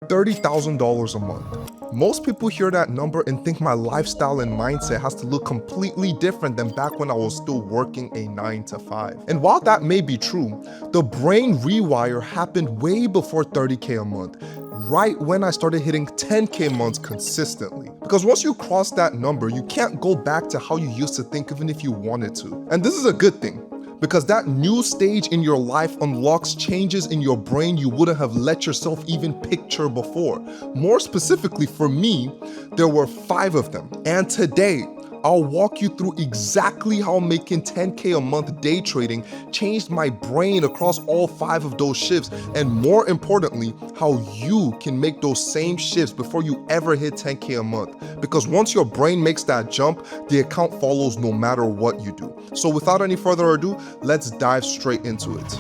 $30,000 a month. Most people hear that number and think my lifestyle and mindset has to look completely different than back when I was still working a 9 to 5. And while that may be true, the brain rewire happened way before 30K a month, right when I started hitting 10K months consistently. Because once you cross that number, you can't go back to how you used to think even if you wanted to. And this is a good thing, because that new stage in your life unlocks changes in your brain you wouldn't have let yourself even picture before. More specifically for me, there were 5 of them. And today, I'll walk you through exactly how making 10K a month day trading changed my brain across all 5 of those shifts, and more importantly, how you can make those same shifts before you ever hit 10K a month. Because once your brain makes that jump, the account follows no matter what you do. So without any further ado, let's dive straight into it.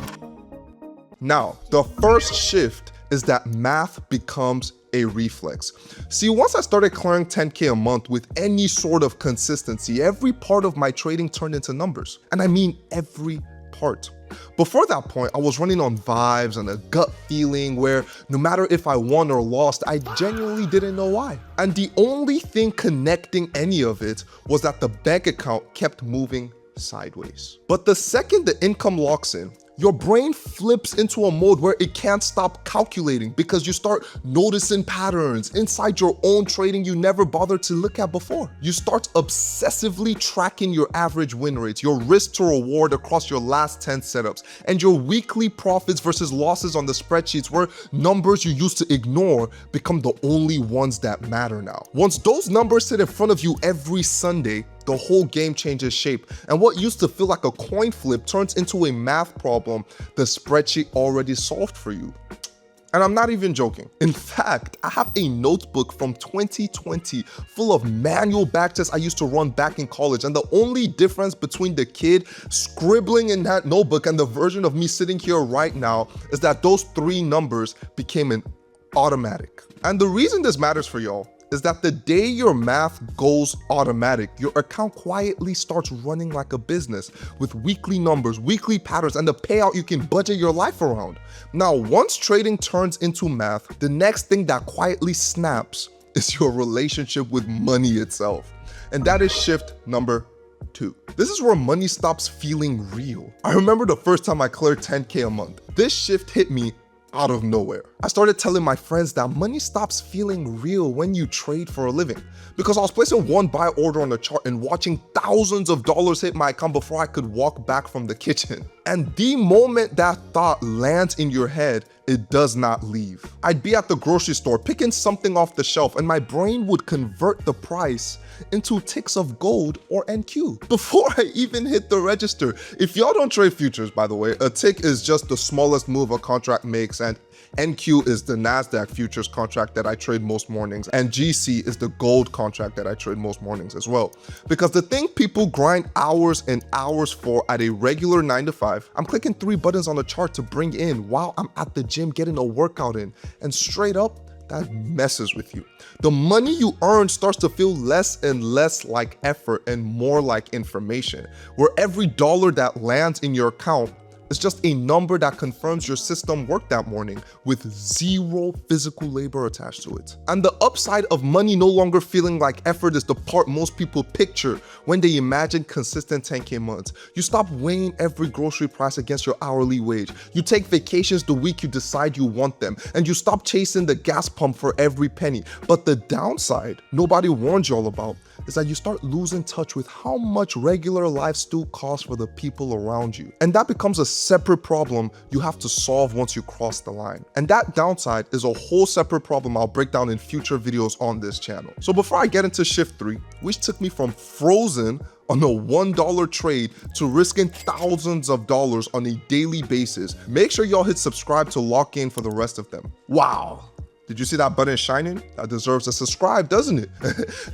Now, the first shift is that math becomes a reflex. See, once I started clearing 10K a month with any sort of consistency, every part of my trading turned into numbers. And I mean every part. Before that point, I was running on vibes and a gut feeling where no matter if I won or lost, I genuinely didn't know why. And the only thing connecting any of it was that the bank account kept moving sideways. But the second the income locks in, your brain flips into a mode where it can't stop calculating because you start noticing patterns inside your own trading you never bothered to look at before. You start obsessively tracking your average win rates, your risk to reward across your last 10 setups, and your weekly profits versus losses on the spreadsheets where numbers you used to ignore become the only ones that matter now. Once those numbers sit in front of you every Sunday, the whole game changes shape, and what used to feel like a coin flip turns into a math problem the spreadsheet already solved for you. And I'm not even joking. In fact, I have a notebook from 2020 full of manual backtests I used to run back in college, and the only difference between the kid scribbling in that notebook and the version of me sitting here right now is that those 3 numbers became an automatic. And the reason this matters for y'all is that the day your math goes automatic, your account quietly starts running like a business with weekly numbers, weekly patterns, and the payout you can budget your life around. Now, once trading turns into math, the next thing that quietly snaps is your relationship with money itself. And that is shift number 2. This is where money stops feeling real. I remember the first time I cleared 10K a month. This shift hit me out of nowhere. I started telling my friends that money stops feeling real when you trade for a living, because I was placing one buy order on the chart and watching thousands of dollars hit my account before I could walk back from the kitchen. And the moment that thought lands in your head, it does not leave. I'd be at the grocery store picking something off the shelf and my brain would convert the price into ticks of gold or NQ before I even hit the register. If y'all don't trade futures, by the way, a tick is just the smallest move a contract makes, and NQ is the NASDAQ futures contract that I trade most mornings, and GC is the gold contract that I trade most mornings as well. Because the thing people grind hours and hours for at a regular 9 to 5, I'm clicking 3 buttons on the chart to bring in while I'm at the gym getting a workout in, and straight up, that messes with you. The money you earn starts to feel less and less like effort and more like information, where every dollar that lands in your account is just a number that confirms your system worked that morning with 0 physical labor attached to it. And the upside of money no longer feeling like effort is the part most people picture when they imagine consistent 10K months. You stop weighing every grocery price against your hourly wage. You take vacations the week you decide you want them, and you stop chasing the gas pump for every penny. But the downside nobody warns y'all about is that you start losing touch with how much regular life still costs for the people around you. And that becomes a separate problem you have to solve once you cross the line. And that downside is a whole separate problem I'll break down in future videos on this channel. So before I get into shift 3, which took me from frozen on a $1 trade to risking thousands of dollars on a daily basis, make sure y'all hit subscribe to lock in for the rest of them. Wow. Did you see that button shining? That deserves a subscribe, doesn't it?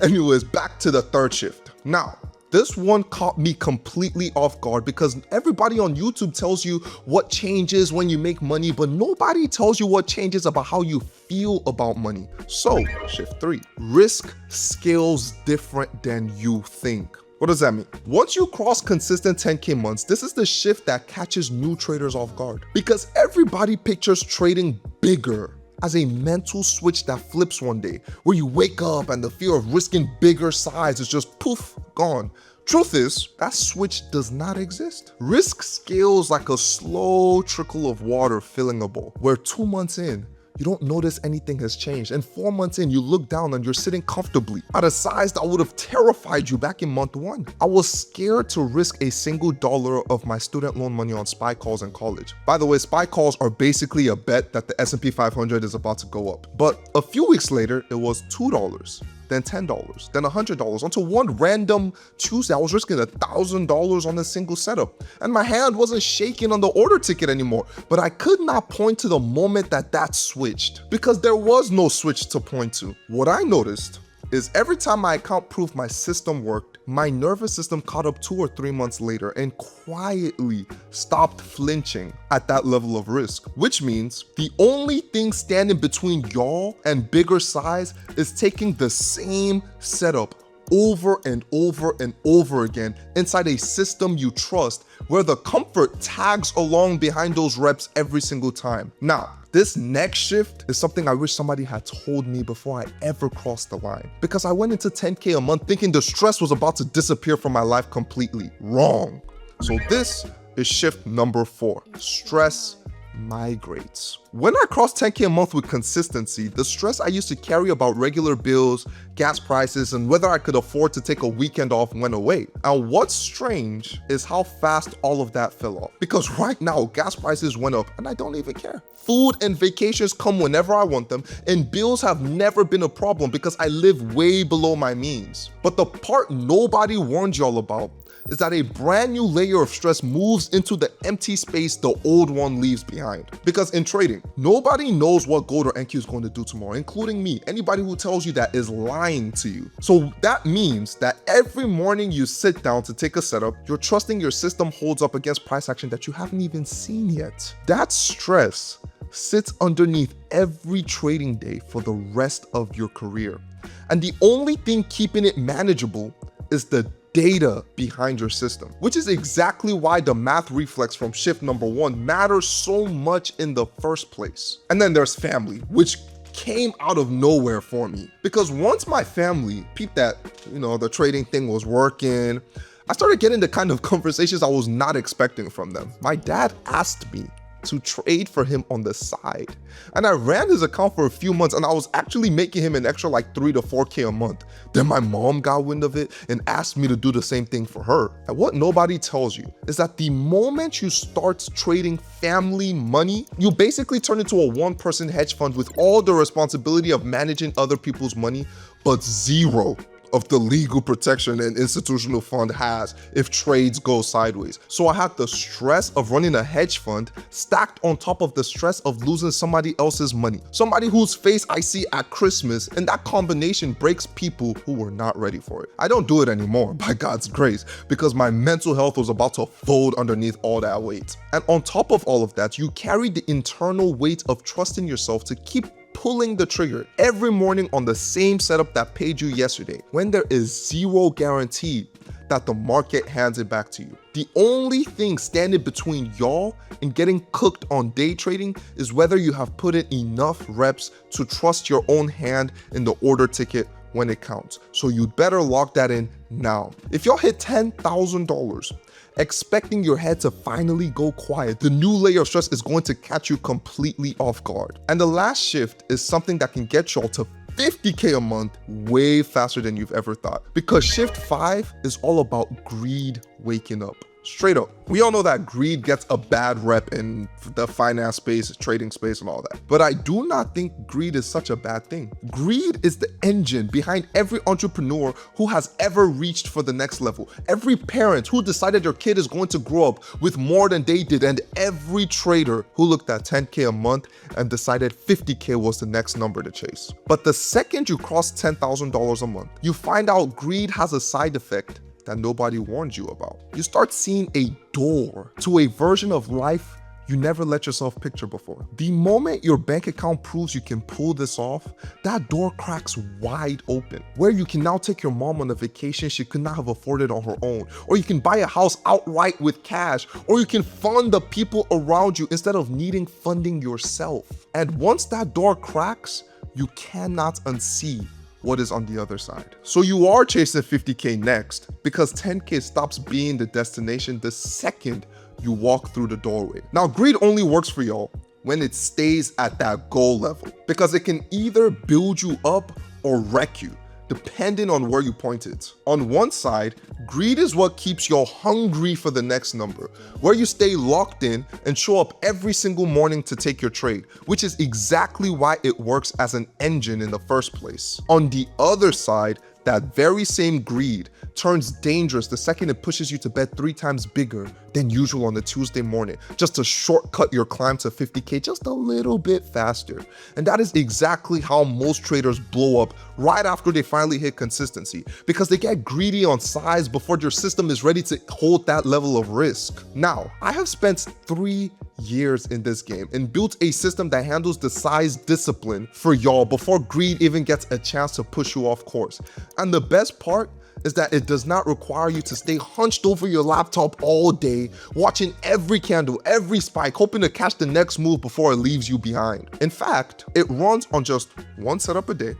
Anyways, back to the third shift. Now, this one caught me completely off guard because everybody on YouTube tells you what changes when you make money, but nobody tells you what changes about how you feel about money. So, shift 3, risk scales different than you think. What does that mean? Once you cross consistent 10K months, this is the shift that catches new traders off guard, because everybody pictures trading bigger as a mental switch that flips one day, where you wake up and the fear of risking bigger size is just poof, gone. Truth is, that switch does not exist. Risk scales like a slow trickle of water filling a bowl, where 2 months in, you don't notice anything has changed. And 4 months in, you look down and you're sitting comfortably at a size that would have terrified you back in month 1. I was scared to risk a single dollar of my student loan money on SPY calls in college. By the way, SPY calls are basically a bet that the S&P 500 is about to go up. But a few weeks later, it was $2. Then $10, then $100, until one random Tuesday I was risking $1,000 on a single setup. And my hand wasn't shaking on the order ticket anymore, but I could not point to the moment that switched, because there was no switch to point to. What I noticed is every time my account proved my system worked, my nervous system caught up 2 or 3 months later and quietly stopped flinching at that level of risk, which means the only thing standing between y'all and bigger size is taking the same setup over and over and over again inside a system you trust, where the comfort tags along behind those reps every single time. Now, this next shift is something I wish somebody had told me before I ever crossed the line, because I went into 10K a month thinking the stress was about to disappear from my life completely. Wrong. So this is shift number 4, stress migrates. When I crossed 10K a month with consistency, the stress I used to carry about regular bills, gas prices, and whether I could afford to take a weekend off went away. And what's strange is how fast all of that fell off. Because right now, gas prices went up and I don't even care. Food and vacations come whenever I want them, and bills have never been a problem because I live way below my means. But the part nobody warned y'all about is that a brand new layer of stress moves into the empty space the old one leaves behind. Because in trading, nobody knows what gold or NQ is going to do tomorrow, including me. Anybody who tells you that is lying to you. So that means that every morning you sit down to take a setup, you're trusting your system holds up against price action that you haven't even seen yet. That stress sits underneath every trading day for the rest of your career. And the only thing keeping it manageable is the data behind your system, which is exactly why the math reflex from shift number 1 matters so much in the first place. And then there's family, which came out of nowhere for me, because once my family peeped that, the trading thing was working, I started getting the kind of conversations I was not expecting from them. My dad asked me to trade for him on the side, and I ran his account for a few months, and I was actually making him an extra like 3 to 4K a month. Then my mom got wind of it and asked me to do the same thing for her. And what nobody tells you is that the moment you start trading family money, you basically turn into a one-person hedge fund with all the responsibility of managing other people's money, but zero of the legal protection an institutional fund has if trades go sideways. So I had the stress of running a hedge fund stacked on top of the stress of losing somebody else's money, somebody whose face I see at Christmas, and that combination breaks people who were not ready for it. I don't do it anymore, by God's grace, because my mental health was about to fold underneath all that weight. And on top of all of that, you carry the internal weight of trusting yourself to keep pulling the trigger every morning on the same setup that paid you yesterday, when there is zero guarantee that the market hands it back to you. The only thing standing between y'all and getting cooked on day trading is whether you have put in enough reps to trust your own hand in the order ticket when it counts. So you'd better lock that in now. If y'all hit $10,000, expecting your head to finally go quiet, the new layer of stress is going to catch you completely off guard. And the last shift is something that can get y'all to 50K a month way faster than you've ever thought. Because shift 5 is all about greed waking up. Straight up. We all know that greed gets a bad rep in the finance space, trading space, and all that. But I do not think greed is such a bad thing. Greed is the engine behind every entrepreneur who has ever reached for the next level. Every parent who decided their kid is going to grow up with more than they did, and every trader who looked at 10K a month and decided 50K was the next number to chase. But the second you cross $10,000 a month, you find out greed has a side effect that nobody warned you about. You start seeing a door to a version of life you never let yourself picture before. The moment your bank account proves you can pull this off, that door cracks wide open, where you can now take your mom on a vacation she could not have afforded on her own, or you can buy a house outright with cash, or you can fund the people around you instead of needing funding yourself. And once that door cracks, you cannot unsee what is on the other side. So you are chasing 50K next, because 10K stops being the destination the second you walk through the doorway. Now, greed only works for y'all when it stays at that goal level, because it can either build you up or wreck you, depending on where you point it. On one side, greed is what keeps you hungry for the next number, where you stay locked in and show up every single morning to take your trade, which is exactly why it works as an engine in the first place. On the other side, that very same greed turns dangerous the second it pushes you to bet 3 times bigger than usual on a Tuesday morning, just to shortcut your climb to 50K just a little bit faster. And that is exactly how most traders blow up right after they finally hit consistency, because they get greedy on size before their system is ready to hold that level of risk. Now, I have spent 3 years in this game and built a system that handles the size discipline for y'all before greed even gets a chance to push you off course. And the best part is that it does not require you to stay hunched over your laptop all day, watching every candle, every spike, hoping to catch the next move before it leaves you behind. In fact, it runs on just 1 setup a day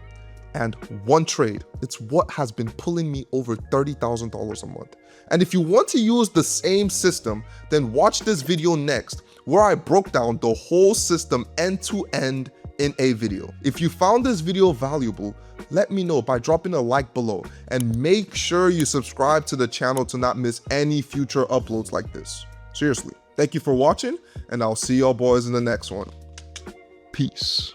and 1 trade. It's what has been pulling me over $30,000 a month. And if you want to use the same system, then watch this video next, where I broke down the whole system end to end in a video. If you found this video valuable, let me know by dropping a like below, and make sure you subscribe to the channel to not miss any future uploads like this. Seriously, thank you for watching, and I'll see y'all boys in the next one. Peace.